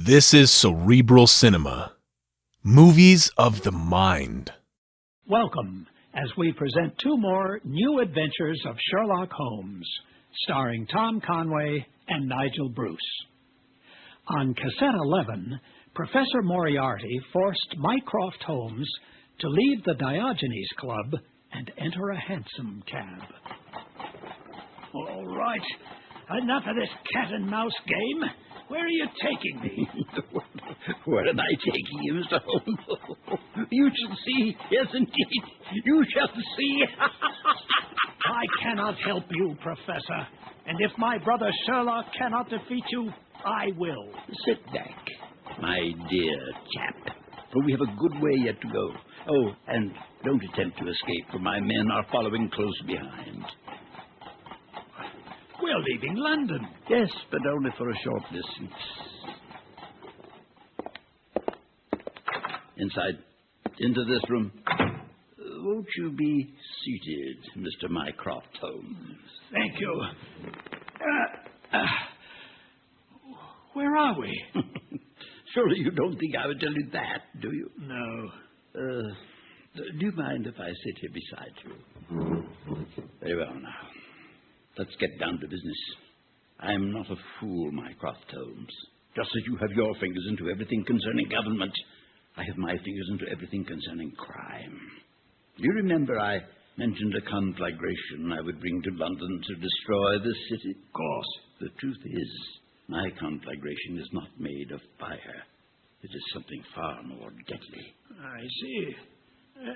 This is Cerebral Cinema. Movies of the mind. Welcome as we present two more new adventures of Sherlock Holmes, starring Tom Conway and Nigel Bruce. On cassette 11, Professor Moriarty forced Mycroft Holmes to leave the Diogenes Club and enter a hansom cab. All right. Enough of this cat-and-mouse game. Where are you taking me? Where am I taking you, Mr. Holmes? You shall see. Yes, indeed. You shall see. I cannot help you, Professor. And if my brother Sherlock cannot defeat you, I will. Sit back, my dear chap, for we have a good way yet to go. Oh, and don't attempt to escape, for my men are following close behind. We're leaving London. Yes, but only for a short distance. Inside. Into this room. Won't you be seated, Mr. Mycroft Holmes? Thank you. Where are we? Surely you don't think I would tell you that, do you? No. Do you mind if I sit here beside you? Very well now. Let's get down to business. I am not a fool, Mycroft Holmes. Just as you have your fingers into everything concerning government, I have my fingers into everything concerning crime. Do you remember I mentioned a conflagration I would bring to London to destroy this city? Of course. The truth is, my conflagration is not made of fire. It is something far more deadly. I see.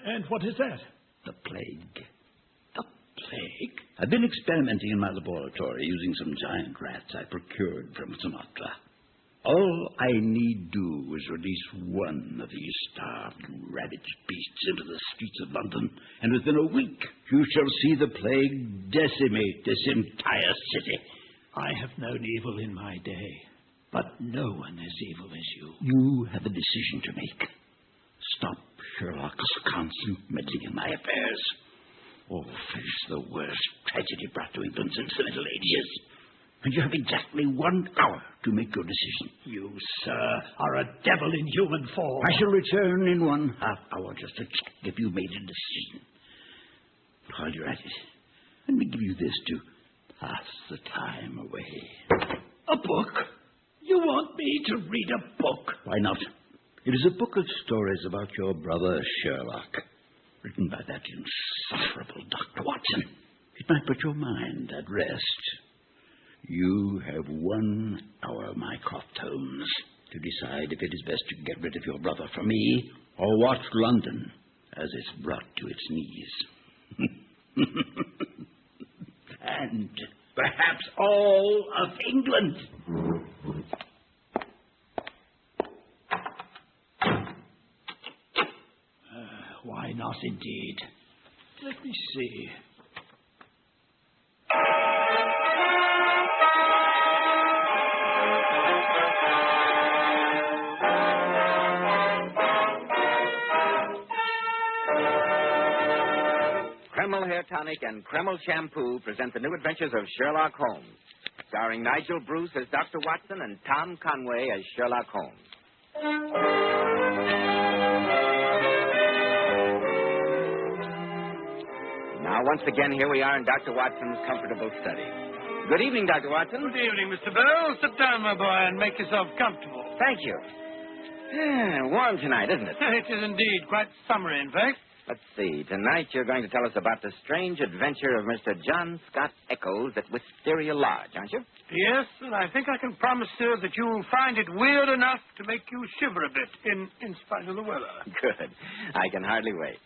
And what is that? The plague. Plague? I've been experimenting in my laboratory using some giant rats I procured from Sumatra. All I need do is release one of these starved, ravaged beasts into the streets of London, and within a week you shall see the plague decimate this entire city. I have known evil in my day, but no one as evil as you. You have a decision to make. Stop Sherlock's constant meddling in my affairs, or face the worst tragedy brought to England since the Middle Ages. And you have exactly 1 hour to make your decision. You, sir, are a devil in human form. I shall return in 1/2 hour just to check if you made a decision. While you're at it, let me give you this to pass the time away. A book? You want me to read a book? Why not? It is a book of stories about your brother Sherlock, written by that insufferable Dr. Watson. It might put your mind at rest. You have 1 hour, Mycroft Holmes, to decide if it is best to get rid of your brother for me or watch London as it's brought to its knees. And perhaps all of England. Why not, indeed? Let me see. Kreml Hair Tonic and Kreml Shampoo present the new adventures of Sherlock Holmes, starring Nigel Bruce as Dr. Watson and Tom Conway as Sherlock Holmes. Now, once again, here we are in Dr. Watson's comfortable study. Good evening, Dr. Watson. Good evening, Mr. Bell. Sit down, my boy, and make yourself comfortable. Thank you. Warm tonight, isn't it? It is indeed. Quite summery, in fact. Let's see. Tonight you're going to tell us about the strange adventure of Mr. John Scott Eccles at Wysteria Lodge, aren't you? Yes, and I think I can promise, sir, that you'll find it weird enough to make you shiver a bit, in spite of the weather. Good. I can hardly wait.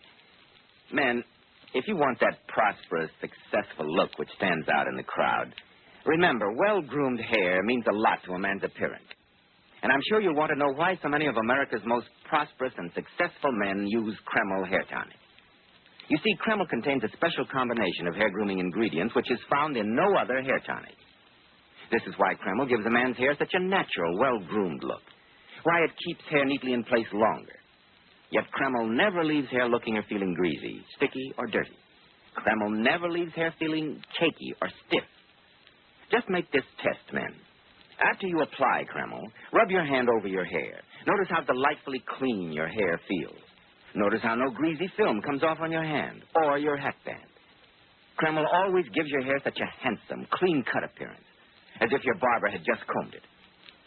Men, if you want that prosperous, successful look which stands out in the crowd, remember, well-groomed hair means a lot to a man's appearance. And I'm sure you'll want to know why so many of America's most prosperous and successful men use Kreml Hair Tonic. You see, Kreml contains a special combination of hair grooming ingredients which is found in no other hair tonic. This is why Kreml gives a man's hair such a natural, well-groomed look. Why it keeps hair neatly in place longer. Yet Kreml never leaves hair looking or feeling greasy, sticky, or dirty. Kreml never leaves hair feeling cakey or stiff. Just make this test, men. After you apply Kreml, rub your hand over your hair. Notice how delightfully clean your hair feels. Notice how no greasy film comes off on your hand or your hatband. Kreml always gives your hair such a handsome, clean-cut appearance, as if your barber had just combed it.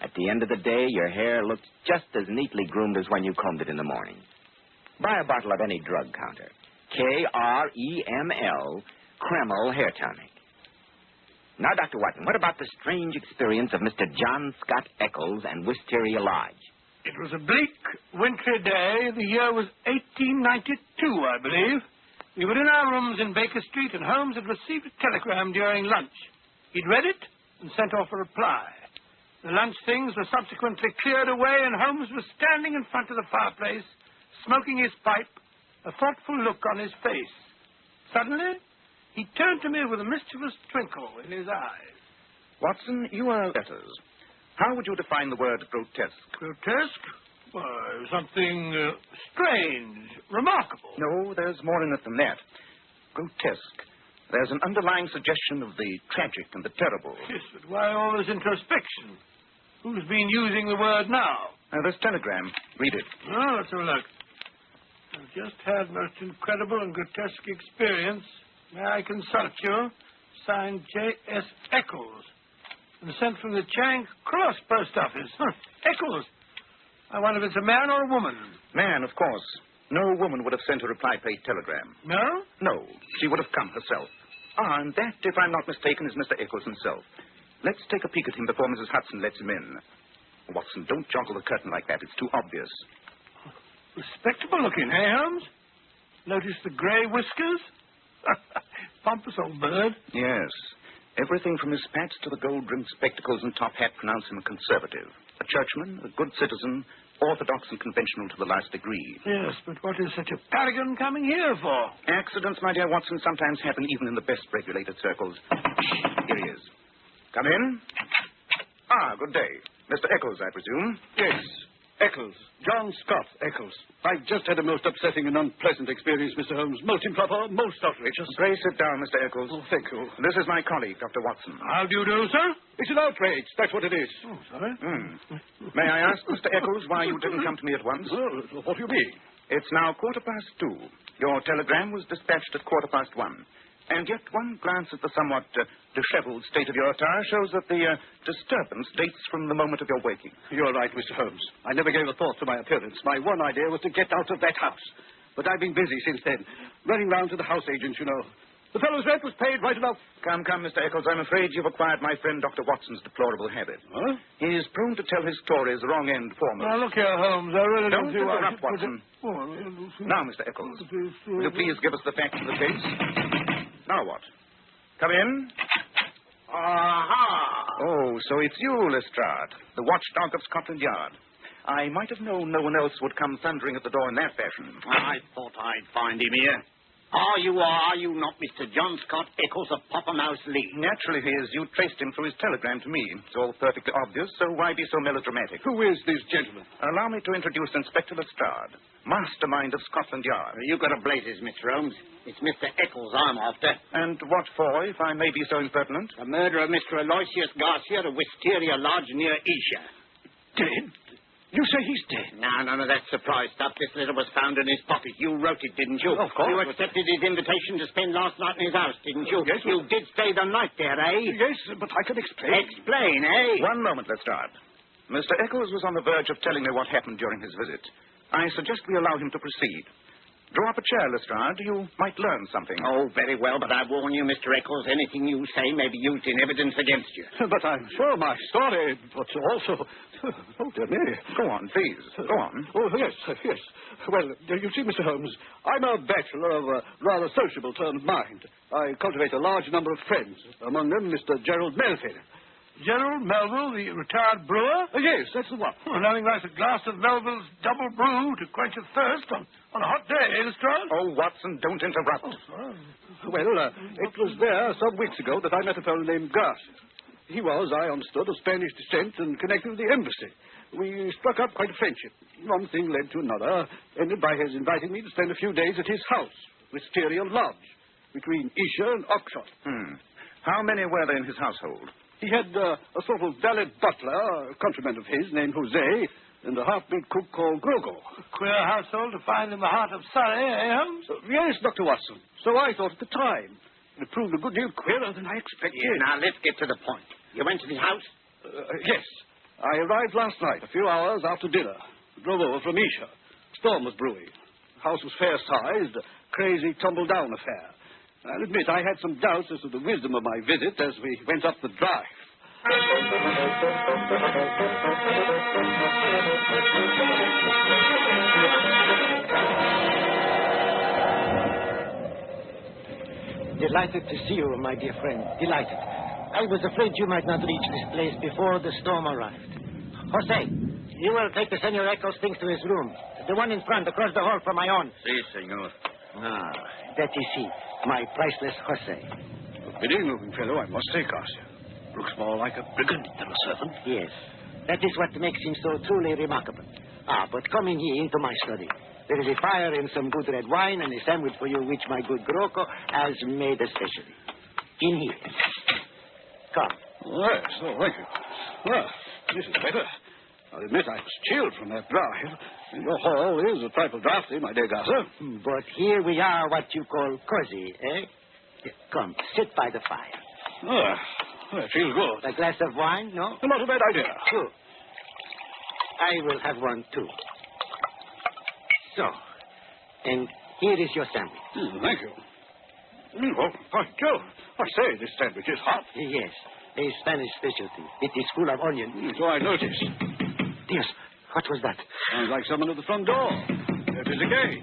At the end of the day, your hair looks just as neatly groomed as when you combed it in the morning. Buy a bottle of any drug counter. Kreml, Kreml Hair Tonic. Now, Dr. Watson, what about the strange experience of Mr. John Scott Eccles and Wysteria Lodge? It was a bleak, wintry day. The year was 1892, I believe. We were in our rooms in Baker Street, and Holmes had received a telegram during lunch. He'd read it and sent off a reply. The lunch things were subsequently cleared away, and Holmes was standing in front of the fireplace, smoking his pipe, a thoughtful look on his face. Suddenly, he turned to me with a mischievous twinkle in his eyes. Watson, you are letters. How would you define the word grotesque? Grotesque? Why, something strange, remarkable. No, there's more in it than that. Grotesque. There's an underlying suggestion of the tragic and the terrible. Yes, but why all this introspection? Who's been using the word now? This telegram. Read it. Oh, let's have a look. I've just had most incredible and grotesque experience. May I consult you? Signed J.S. Eccles. And sent from the Charing Cross post office. Eccles. I wonder if it's a man or a woman. Man, of course. No woman would have sent a reply-paid telegram. No? No. She would have come herself. And that, if I'm not mistaken, is Mr. Eccles himself. Let's take a peek at him before Mrs. Hudson lets him in. Watson, don't joggle the curtain like that. It's too obvious. Respectable looking, eh, Holmes? Notice the grey whiskers? Pompous old bird. Yes. Everything from his spats to the gold-rimmed spectacles and top hat pronounce him a conservative. A churchman, a good citizen, orthodox and conventional to the last degree. Yes, but what is such a paragon coming here for? Accidents, my dear Watson, sometimes happen even in the best regulated circles. Here he is. Come in. Good day. Mr. Eccles, I presume? Yes, Eccles. John Scott Eccles. I've just had a most upsetting and unpleasant experience, Mr. Holmes. Most improper, most outrageous. Pray sit down, Mr. Eccles. Oh, thank you. This is my colleague, Dr. Watson. How do you do, sir? It's an outrage. That's what it is. Oh, sorry. May I ask, Mr. Eccles, why you didn't come to me at once? Well, what do you mean? It's now 2:15. Your telegram was dispatched at 1:15. And yet one glance at the somewhat disheveled state of your attire shows that the disturbance dates from the moment of your waking. You're right, Mr. Holmes. I never gave a thought to my appearance. My one idea was to get out of that house. But I've been busy since then, running round to the house agents, you know. The fellow's rent was paid right enough. Come, Mr. Eccles, I'm afraid you've acquired my friend Dr. Watson's deplorable habit. Huh? He is prone to tell his stories wrong end foremost. Now, look here, Holmes. I really don't see why... interrupt, Watson. Now, Mr. Eccles, will you please give us the facts of the case? Now what? Come in. Aha! Oh, so it's you, Lestrade, the watchdog of Scotland Yard. I might have known no one else would come thundering at the door in that fashion. I thought I'd find him here. Are you not Mr. John Scott Eccles of Poppermouse Lee? Naturally he is. You traced him through his telegram to me. It's all perfectly obvious, so why be so melodramatic? Who is this gentleman? Allow me to introduce Inspector Lestrade, mastermind of Scotland Yard. You got a blazes, Mr. Holmes. It's Mr. Eccles I'm after. And what for, if I may be so impertinent? The murder of Mr. Aloysius Garcia of Wysteria Lodge near Isha. Dead? You say he's dead? No, that's surprise stuff. This letter was found in his pocket. You wrote it, didn't you? Of course. You accepted his invitation to spend last night in his house, didn't you? Yes. You did stay the night there, eh? Yes, but I can explain. Explain, eh? One moment, Lestrade. Mr. Eccles was on the verge of telling me what happened during his visit. I suggest we allow him to proceed. Draw up a chair, Lestrade. You might learn something. Oh, very well, but I warn you, Mr. Eccles, anything you say may be used in evidence against you. But I'm sure my story, but also... Oh, dear me. Go on, please. Go on. Oh, yes. Well, you see, Mr. Holmes, I'm a bachelor of a rather sociable turn of mind. I cultivate a large number of friends, among them Mr. Gerald Melville. Gerald Melville, the retired brewer? Yes, that's the one. Well, nothing like a glass of Melville's double brew to quench a thirst on a hot day, eh, Lestrade? Oh, Watson, don't interrupt. Well, it was there some weeks ago that I met a fellow named Garcia. He was, I understood, of Spanish descent and connected with the embassy. We struck up quite a friendship. One thing led to another, ended by his inviting me to spend a few days at his house, Wysteria Lodge, between Isha and Oxford. How many were there in his household? He had a sort of valet butler, a countryman of his named Jose, and a half-breed cook called Grogo. Queer household to find in the heart of Surrey, eh, Holmes? Yes, Dr. Watson. So I thought at the time. It proved a good deal queerer than I expected. Now, let's get to the point. You went to the house? Yes. I arrived last night, a few hours after dinner. Drove over from Isha. Storm was brewing. The house was fair-sized, a crazy, tumble-down affair. I'll admit I had some doubts as to the wisdom of my visit as we went up the drive. Delighted to see you, my dear friend. Delighted. I was afraid you might not reach this place before the storm arrived. Jose, you will take the Senor Eccles' things to his room. The one in front, across the hall from my own. Si, senor. Ah, that is he, my priceless Jose. Bidding-looking fellow, I must say, Garcia. Looks more like a brigand than a servant. Yes, that is what makes him so truly remarkable. Ah, but come in here into my study. There is a fire and some good red wine and a sandwich for you which my good Groco has made especially. In here. Come. Yes, thank you. Well, this is better. I'll admit I was chilled from that drive. Your hall is a trifle drafty, my dear Garza. But here we are what you call cozy, eh? Come, sit by the fire. Well, it feels good. A glass of wine, no? Not a bad idea. Good. I will have one, too. So, and here is your sandwich. Thank you. Oh, by Jove. I say, this sandwich is hot. Yes, a Spanish specialty. It is full of onion. So I noticed. Dios, what was that? Sounds like someone at the front door. There it is again.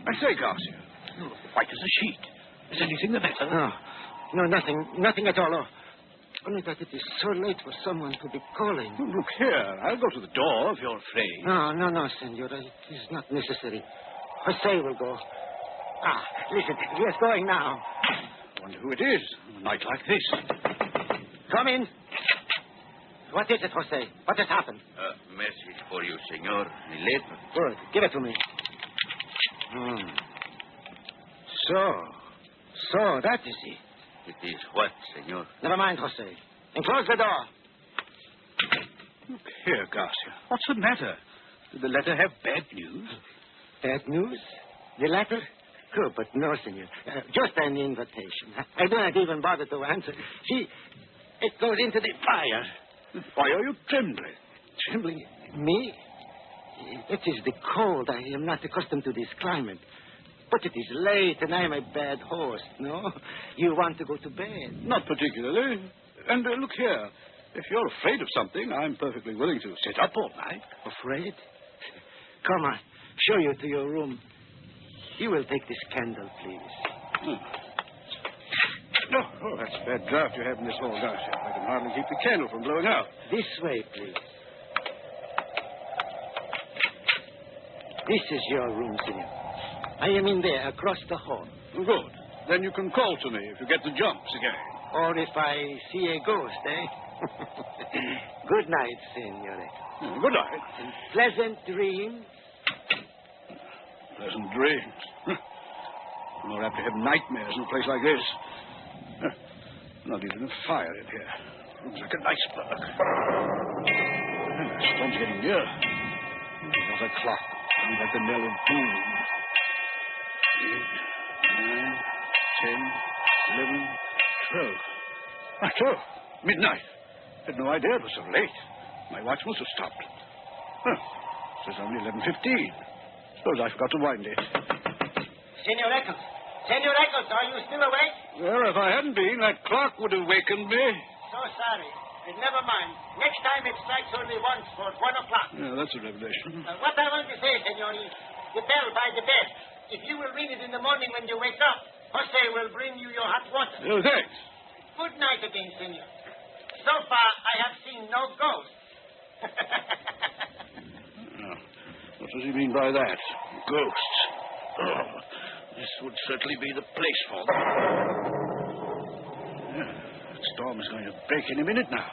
I say, Garcia, you look white as a sheet. Is anything the matter? No, nothing at all. Oh. Only that it is so late for someone to be calling. Look here, I'll go to the door if you're afraid. No, senora. It is not necessary. Jose will go. Ah, listen, he is going now. I wonder who it is on a night like this. Come in. What is it, Jose? What has happened? A message for you, senor. A letter. Good. Give it to me. So, that is it. It is what, senor? Never mind, Jose. And close the door. Look here, Garcia. What's the matter? Did the letter have bad news? Bad news? The letter? Oh, but no, senor. Just an invitation. I do not even bother to answer. See, it goes into the fire. Why are you trembling? Trembling? Me? It is the cold. I am not accustomed to this climate. But it is late, and I am a bad host, no? You want to go to bed? Not particularly. And look here. If you're afraid of something, I'm perfectly willing to sit up all night. Afraid? Come on. Show you to your room. You will take this candle, please. Oh, that's a bad draft you have in this hall, Garcia. I can hardly keep the candle from blowing out. This way, please. This is your room, senor. I am in there, across the hall. Good. Then you can call to me if you get the jumps again. Or if I see a ghost, eh? Good night, senor. Good night. And pleasant dreams. Pleasant dreams. You're apt to have nightmares in a place like this. Not even a fire in here. Looks like an iceberg. The storm's getting near. What a clock. Sounds like the knell of doom. 8, 9, 10, 11, 12. Ah, 12. Midnight. Had no idea it was so late. My watch must have stopped. Huh. Says only 11:15. Suppose I forgot to wind it. Senor Eccles. Senor Eccles, are you still awake? Well, if I hadn't been, that clock would have wakened me. So sorry. But never mind. Next time it strikes only once for 1 o'clock. Yeah, that's a revelation. What I want to say, senor, is the bell by the bed. If you will ring it in the morning when you wake up, Jose will bring you your hot water. Oh, thanks. Good night again, senor. So far, I have seen no ghosts. What does he mean by that? Ghosts. Oh, this would certainly be the place for them. Yeah, that storm is going to break any minute now.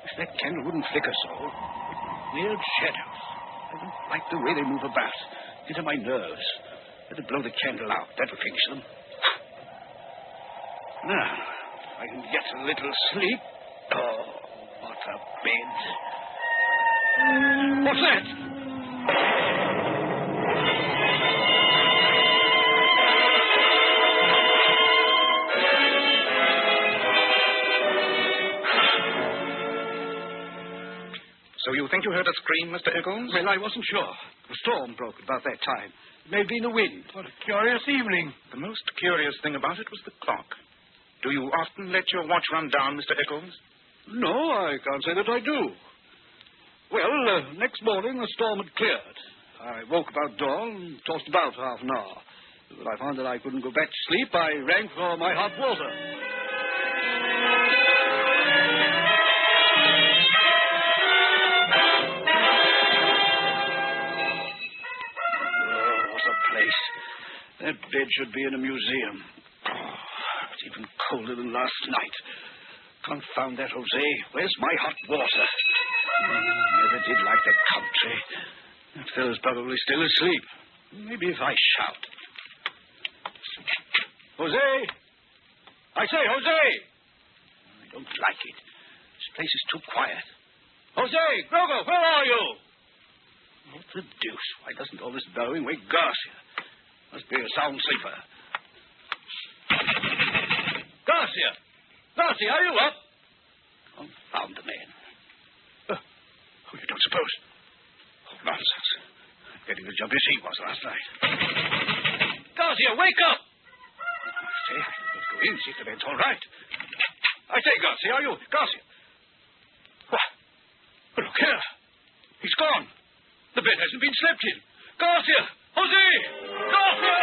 If that candle wouldn't flicker so. Weird shadows. I don't like the way they move about. Get on my nerves. Better blow the candle out. That'll finish them. Now, I can get a little sleep. Oh, what a bed. What's that? So you think you heard a scream, Mr. Eccles? Well, I wasn't sure. A storm broke about that time. It may have been the wind. What a curious evening. The most curious thing about it was the clock. Do you often let your watch run down, Mr. Eccles? No, I can't say that I do. Well, next morning the storm had cleared. I woke about dawn and tossed about half an hour. When I found that I couldn't go back to sleep, I rang for my hot water. Oh, what a place. That bed should be in a museum. Oh, it's even colder than last night. Confound that, Jose. Where's my hot water? Never did like the country. That fellow's probably still asleep. Maybe if I shout. Jose! I say, Jose! I don't like it. This place is too quiet. Jose! Grogo, where are you? What the deuce? Why doesn't all this bellowing wake Garcia? Must be a sound sleeper. Garcia! Garcia, are you up? Confound the man. Oh, you don't suppose? Oh, nonsense. I'm getting the jump as he was last night. Garcia, wake up! I say, let's go in, see if the bed's all right. I say, Garcia, are you? Garcia! What? Look here. He's gone. The bed hasn't been slept in. Garcia! Jose! Garcia!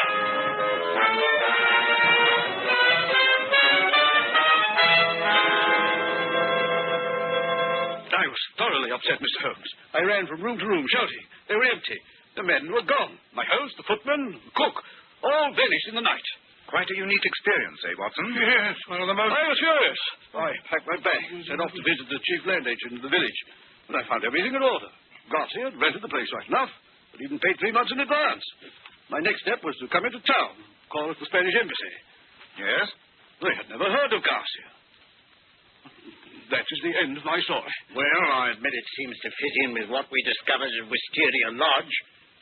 I was thoroughly upset, Mr. Holmes. I ran from room to room, shouting. They were empty. The men were gone. My host, the footman, the cook, all vanished in the night. Quite a unique experience, eh, Watson? Yes, one of the most... I was furious. I packed my bag and set off to visit the chief land agent in the village. And I found everything in order. Garcia had rented the place right enough, but even paid 3 months in advance. My next step was to come into town, call at the Spanish embassy. Yes? They had never heard of Garcia. That is the end of my story. Well, I admit it seems to fit in with what we discovered at Wysteria Lodge.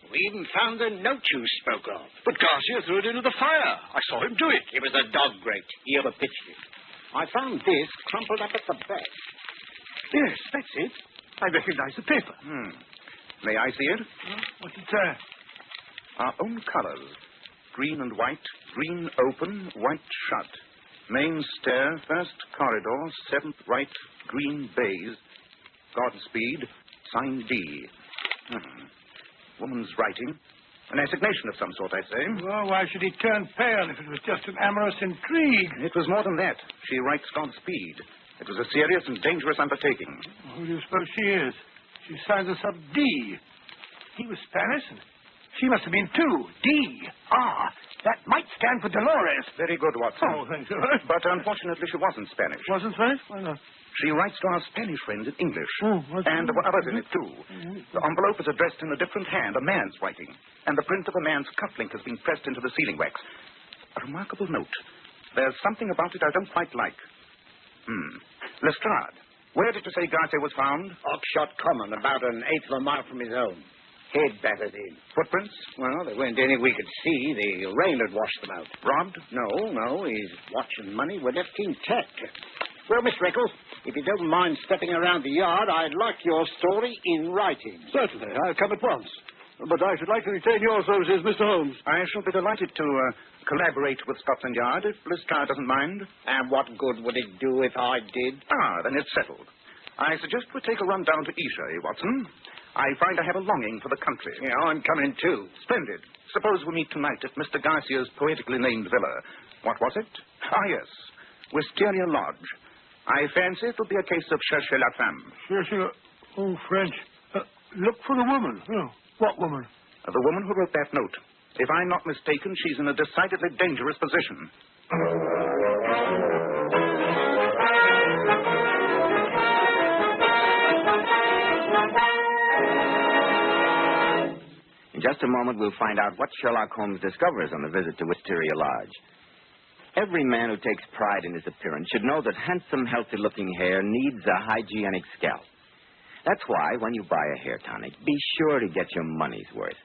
We even found the note you spoke of. But Garcia threw it into the fire. I saw him do it. It was a dog grate. He overpitched it. I found this crumpled up at the back. Yes, that's it. I recognize the paper. May I see it? What's it say? Our own colors. Green and white. Green open, white shut. Main stair, first corridor, 7th right, green bays. Godspeed, sign D. Woman's writing. An assignation of some sort, I say. Well, why should he turn pale if it was just an amorous intrigue? It was more than that. She writes Godspeed. It was a serious and dangerous undertaking. Who do you suppose she is? She signs us up D. He was Spanish, and she must have been too. D. That might stand for Dolores. Very good, Watson. Oh, thanks. But unfortunately, she wasn't Spanish. Wasn't Spanish? Why not? She writes to our Spanish friend in English. And there were others in it, too. The envelope is addressed in a different hand, a man's writing. And the print of a man's cufflink has been pressed into the sealing wax. A remarkable note. There's something about it I don't quite like. Lestrade. Where did you say Garcia was found? Oxshot Common, about an eighth of a mile from his home. Head battered in. Footprints? Well, there weren't any we could see. The rain had washed them out. Robbed? No. His watch and money were left intact. Well, Mr. Eccles, if you don't mind stepping around the yard, I'd like your story in writing. Certainly. I'll come at once. But I should like to retain your services, Mr. Holmes. I shall be delighted to collaborate with Scotland Yard if Lestrade doesn't mind. And what good would it do if I did? Then it's settled. I suggest we take a run down to Esher, Watson. I find I have a longing for the country. Yeah, I'm coming too. Splendid. Suppose we meet tonight at Mr. Garcia's poetically named villa. What was it? Yes. Wysteria Lodge. I fancy it'll be a case of chercher la femme. Chercher... Oh, French. Look for the woman. Oh, what woman? The woman who wrote that note. If I'm not mistaken, she's in a decidedly dangerous position. In just a moment, we'll find out what Sherlock Holmes discovers on the visit to Wysteria Lodge. Every man who takes pride in his appearance should know that handsome, healthy-looking hair needs a hygienic scalp. That's why, when you buy a hair tonic, be sure to get your money's worth.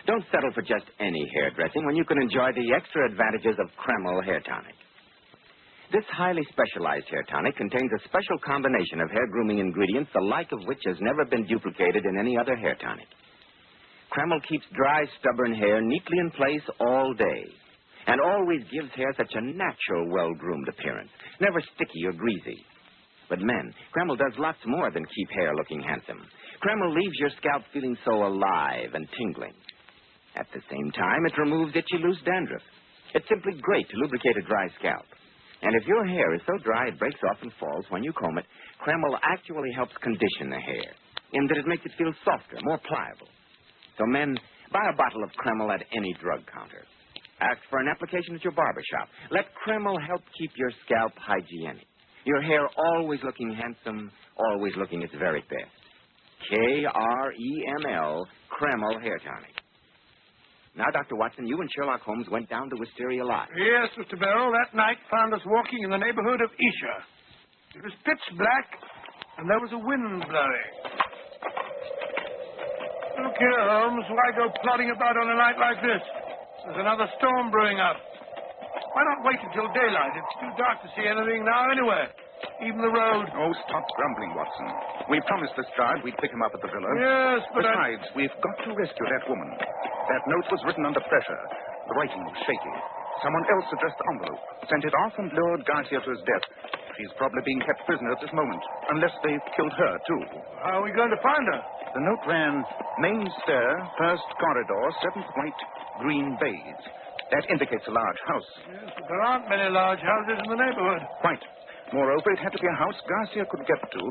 Don't settle for just any hairdressing when you can enjoy the extra advantages of Kreml hair tonic. This highly specialized hair tonic contains a special combination of hair grooming ingredients, the like of which has never been duplicated in any other hair tonic. Kreml keeps dry, stubborn hair neatly in place all day, and always gives hair such a natural, well-groomed appearance, never sticky or greasy. But men, Kreml does lots more than keep hair looking handsome. Kreml leaves your scalp feeling so alive and tingling. At the same time, it removes itchy, loose dandruff. It's simply great to lubricate a dry scalp. And if your hair is so dry it breaks off and falls when you comb it, Kreml actually helps condition the hair, in that it makes it feel softer, more pliable. So men, buy a bottle of Kreml at any drug counter. Ask for an application at your barber shop. Let Kreml help keep your scalp hygienic. Your hair always looking handsome, always looking its very best. Kreml, Kreml Hair Tonic. Now, Dr. Watson, you and Sherlock Holmes went down to Wysteria Lodge. Yes, Mr. Bell. That night found us walking in the neighborhood of Isha. It was pitch black, and there was a wind blowing. Look here, Holmes. Why go plodding about on a night like this? There's another storm brewing up. Why not wait until daylight? It's too dark to see anything now anyway. Even the road. Oh, stop grumbling, Watson. We promised Lestrade we'd pick him up at the villa. Yes, but Besides, we've got to rescue that woman. That note was written under pressure. The writing was shaky. Someone else addressed the envelope, sent it off, and lured Garcia to his death. She's probably being kept prisoner at this moment, unless they've killed her, too. How are we going to find her? The note ran, main stair, first corridor, 7th white, green baize. That indicates a large house. Yes, but there aren't many large houses in the neighborhood. Quite. Moreover, it had to be a house Garcia could get to,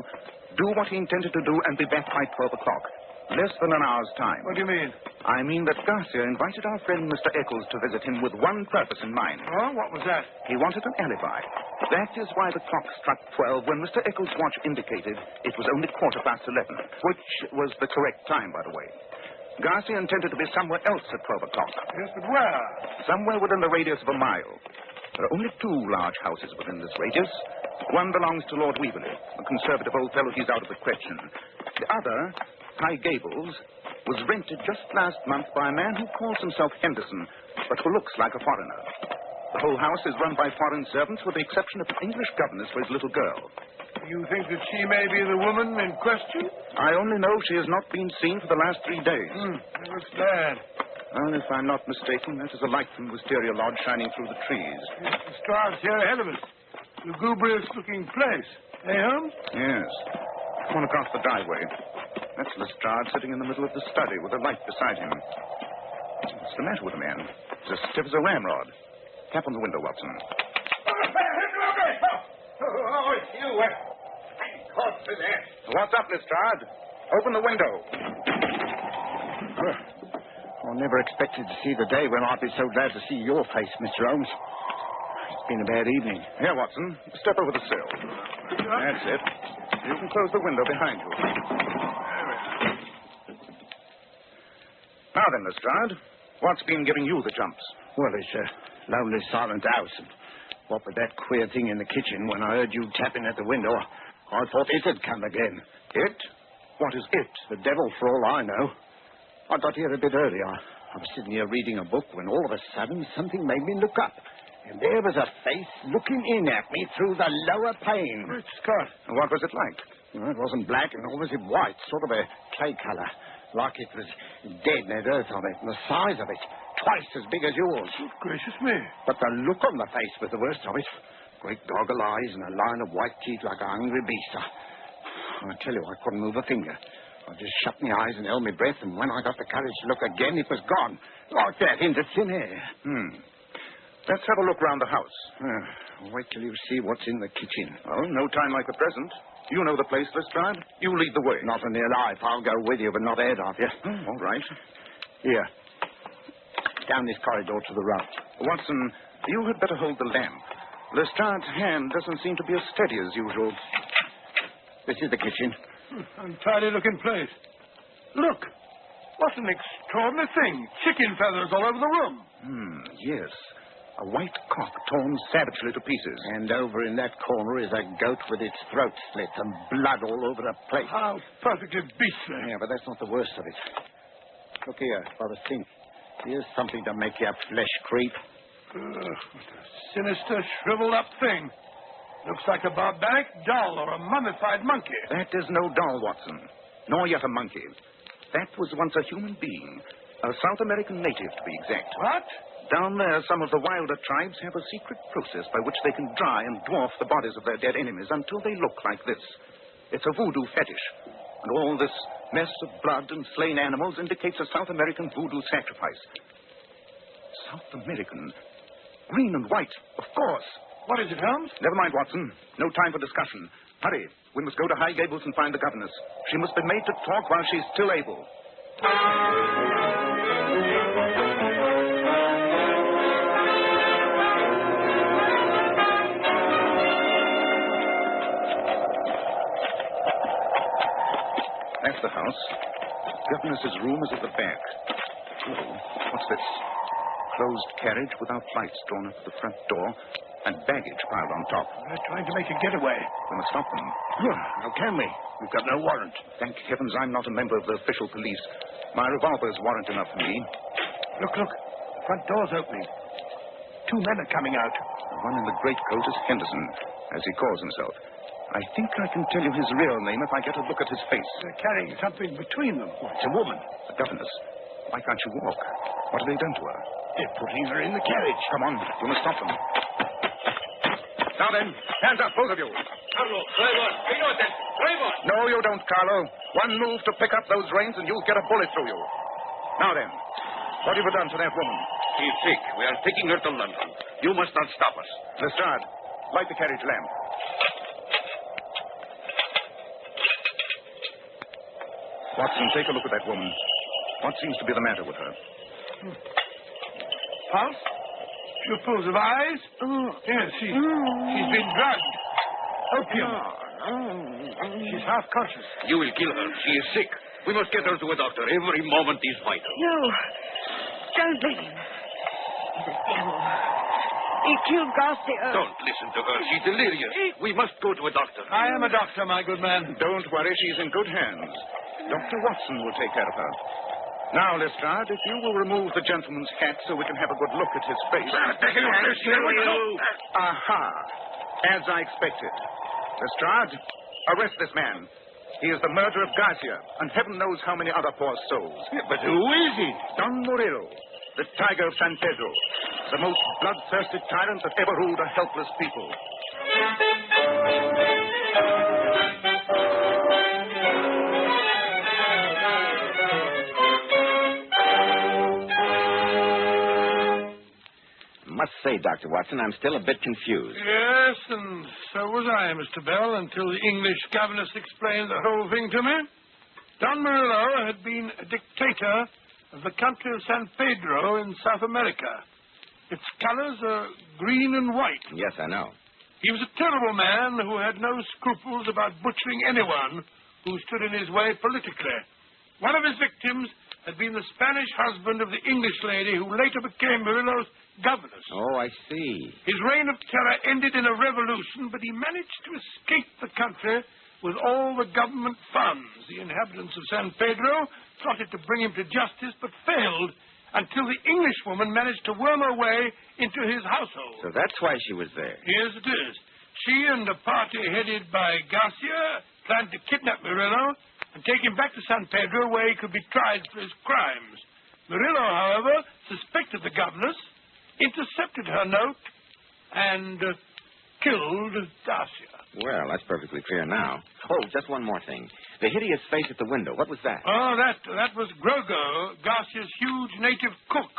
do what he intended to do, and be back by 12 o'clock. Less than an hour's time. What do you mean? I mean that Garcia invited our friend Mr. Eccles to visit him with one purpose in mind. Oh, what was that? He wanted an alibi. That is why the clock struck 12 when Mr. Eccles' watch indicated it was only 11:15, which was the correct time, by the way. Garcia intended to be somewhere else at 12 o'clock. Yes, but where? Somewhere within the radius of a mile. There are only 2 large houses within this radius. One belongs to Lord Weaverly, a conservative old fellow. He's out of the question. The other, High Gables, was rented just last month by a man who calls himself Henderson, but who looks like a foreigner. The whole house is run by foreign servants, with the exception of an English governess for his little girl. You think that she may be the woman in question? I only know she has not been seen for the last 3 days. That looks bad. Well, if I'm not mistaken, that is a light from Wysteria Lodge shining through the trees. Yes, the stars here ahead of us. Lugubrious-looking place. Eh, Holmes? Yes. One across the driveway. That's Lestrade sitting in the middle of the study with a light beside him. What's the matter with the man? He's as stiff as a ramrod. Tap on the window, Watson. Oh, it's you. I'm caught for that. What's up, Lestrade? Open the window. I never expected to see the day when I'd be so glad to see your face, Mr. Holmes. It's been a bad evening. Here, Watson. Step over the sill. That's it. You can close the window behind you. Now then, Lestrade, what's been giving you the jumps? Well, it's a lonely, silent house. And what with that queer thing in the kitchen, when I heard you tapping at the window, I thought it had come again. It? What is it? The devil, for all I know. I got here a bit early. I was sitting here reading a book when all of a sudden something made me look up. And there was a face looking in at me through the lower pane. Great Scott. And what was it like? Well, it wasn't black, and nor was it white. Sort of a clay color. Like it was dead and had earth on it. And the size of it, twice as big as yours. Good gracious me. But the look on the face was the worst of it. Great goggle eyes and a line of white teeth like a hungry beast. I tell you, I couldn't move a finger. I just shut my eyes and held my breath, and when I got the courage to look again, it was gone. Like that, into thin air. Let's have a look round the house. Wait till you see what's in the kitchen. Well, no time like the present. You know the place, Lestrade. You lead the way. Not in your life. I'll go with you, but not ahead of you. All right. Here. Down this corridor to the right. Watson, you had better hold the lamp. Lestrade's hand doesn't seem to be as steady as usual. This is the kitchen. Untidy-looking place. Look. What an extraordinary thing. Chicken feathers all over the room. Yes. A white cock torn savagely to pieces. And over in that corner is a goat with its throat slit and blood all over the place. How perfectly beastly. Yeah, but that's not the worst of it. Look here, Father Stink. Here's something to make your flesh creep. What a sinister, shriveled-up thing. Looks like a barbaric doll or a mummified monkey. That is no doll, Watson, nor yet a monkey. That was once a human being, a South American native, to be exact. What? Down there, some of the wilder tribes have a secret process by which they can dry and dwarf the bodies of their dead enemies until they look like this. It's a voodoo fetish. And all this mess of blood and slain animals indicates a South American voodoo sacrifice. South American? Green and white, of course. What is it, Holmes? Never mind, Watson. No time for discussion. Hurry. We must go to High Gables and find the governess. She must be made to talk while she's still able. That's the house. Governess's room is at the back. Oh, what's this? Closed carriage without lights drawn up at the front door and baggage piled on top. They're trying to make a getaway. We must stop them. How can we? We've got no warrant. Thank heavens I'm not a member of the official police. My revolver's warrant enough for me. Look. The front door's opening. 2 men are coming out. The one in the greatcoat is Henderson, as he calls himself. I think I can tell you his real name if I get a look at his face. They're carrying something between them. It's a woman. The governess. Why can't she walk? What have they done to her? They're putting her in the carriage. Come on. You must stop them. Now then, hands up, both of you. Carlo, drive on. Drive on. No, you don't, Carlo. One move to pick up those reins and you'll get a bullet through you. Now then, what have you done to that woman? She's sick. We are taking her to London. You must not stop us. Lestrade, light the carriage lamp. Watson, take a look at that woman. What seems to be the matter with her? Pulse? Pupils of eyes? Yes, she's been drugged. Opium. She's half conscious. You will kill her. She is sick. We must get her to a doctor. Every moment is vital. No. Don't let him. He's a devil. He killed Garcia. Don't listen to her. She's delirious. We must go to a doctor. I am a doctor, my good man. Don't worry, she's in good hands. Dr. Watson will take care of her. Now, Lestrade, if you will remove the gentleman's hat so we can have a good look at his face. Aha! As I expected. Lestrade, arrest this man. He is the murderer of Garcia, and heaven knows how many other poor souls. But who is he? Don Murillo, the tiger of San Pedro, the most bloodthirsty tyrant that ever ruled a helpless people. Must say, Dr. Watson, I'm still a bit confused. Yes, and so was I, Mr. Bell, until the English governess explained the whole thing to me. Don Murillo had been a dictator of the country of San Pedro in South America. Its colors are green and white. Yes, I know. He was a terrible man who had no scruples about butchering anyone who stood in his way politically. One of his victims had been the Spanish husband of the English lady who later became Murillo's governess. Oh, I see. His reign of terror ended in a revolution, but he managed to escape the country with all the government funds. The inhabitants of San Pedro plotted to bring him to justice, but failed until the Englishwoman managed to worm her way into his household. So that's why she was there. Yes, it is. She and a party headed by Garcia planned to kidnap Murillo and take him back to San Pedro where he could be tried for his crimes. Murillo, however, suspected the governess, intercepted her note, and killed Garcia. Well, that's perfectly clear now. Oh, just one more thing. The hideous face at the window, what was that? Oh, that was Grogo, Garcia's huge native cook,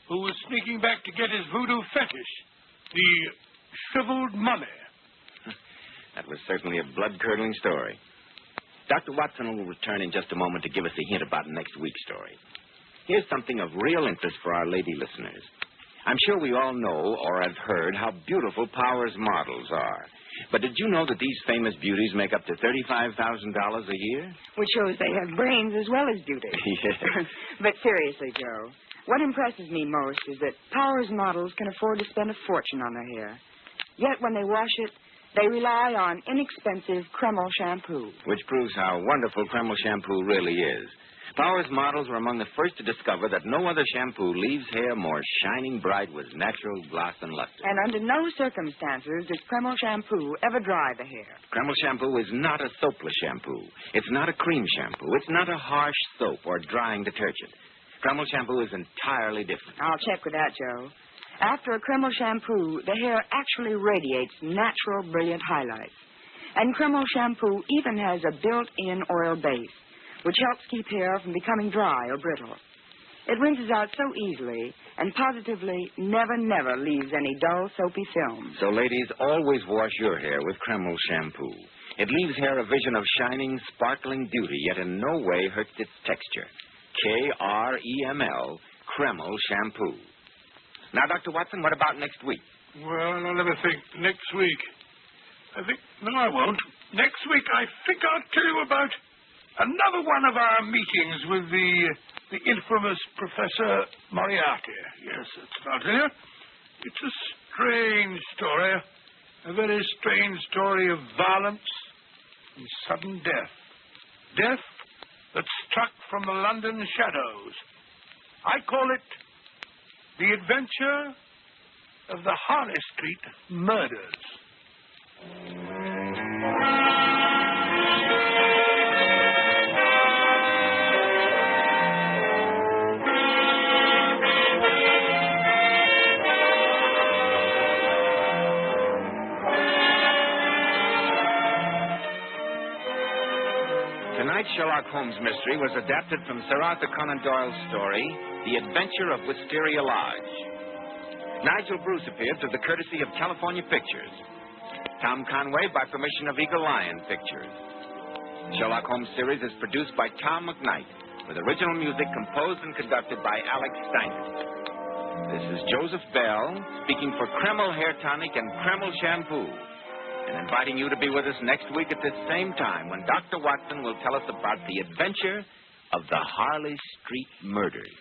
who was sneaking back to get his voodoo fetish, the shriveled mummy. That was certainly a blood-curdling story. Dr. Watson will return in just a moment to give us a hint about next week's story. Here's something of real interest for our lady listeners. I'm sure we all know or have heard how beautiful Power's models are. But did you know that these famous beauties make up to $35,000 a year? Which shows they have brains as well as beauty. Yes. But seriously, Joe, what impresses me most is that Powers models can afford to spend a fortune on their hair. Yet when they wash it, they rely on inexpensive Kreml shampoo. Which proves how wonderful Kreml shampoo really is. Powers models were among the first to discover that no other shampoo leaves hair more shining bright with natural gloss and luster. And under no circumstances does Kreml shampoo ever dry the hair. Kreml shampoo is not a soapless shampoo. It's not a cream shampoo. It's not a harsh soap or drying detergent. Kreml shampoo is entirely different. I'll check with that, Joe. After a Kreml shampoo, the hair actually radiates natural, brilliant highlights. And Kreml shampoo even has a built-in oil base, which helps keep hair from becoming dry or brittle. It rinses out so easily and positively never leaves any dull, soapy film. So, ladies, always wash your hair with Kreml shampoo. It leaves hair a vision of shining, sparkling beauty, yet in no way hurts its texture. Kreml, Kreml shampoo. Now, Dr. Watson, what about next week? Well, I'll never think. Next week. No, I won't. Next week, I think I'll tell you about another one of our meetings with the infamous Professor Moriarty. Yes, that's what I'll tell you. It's a strange story. A very strange story of violence and sudden death. Death that struck from the London shadows. I call it The Adventure of the Harley Street Murders. Tonight's Sherlock Holmes mystery was adapted from Sir Arthur Conan Doyle's story, The Adventure of Wysteria Lodge. Nigel Bruce appeared through the courtesy of California Pictures. Tom Conway by permission of Eagle Lion Pictures. Sherlock Holmes series is produced by Tom McKnight, with original music composed and conducted by Alex Steiner. This is Joseph Bell, speaking for Kreml Hair Tonic and Kreml Shampoo, and inviting you to be with us next week at this same time when Dr. Watson will tell us about the adventure of the Harley Street Murders.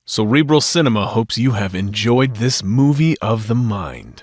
Cerebral Cinema hopes you have enjoyed this movie of the mind.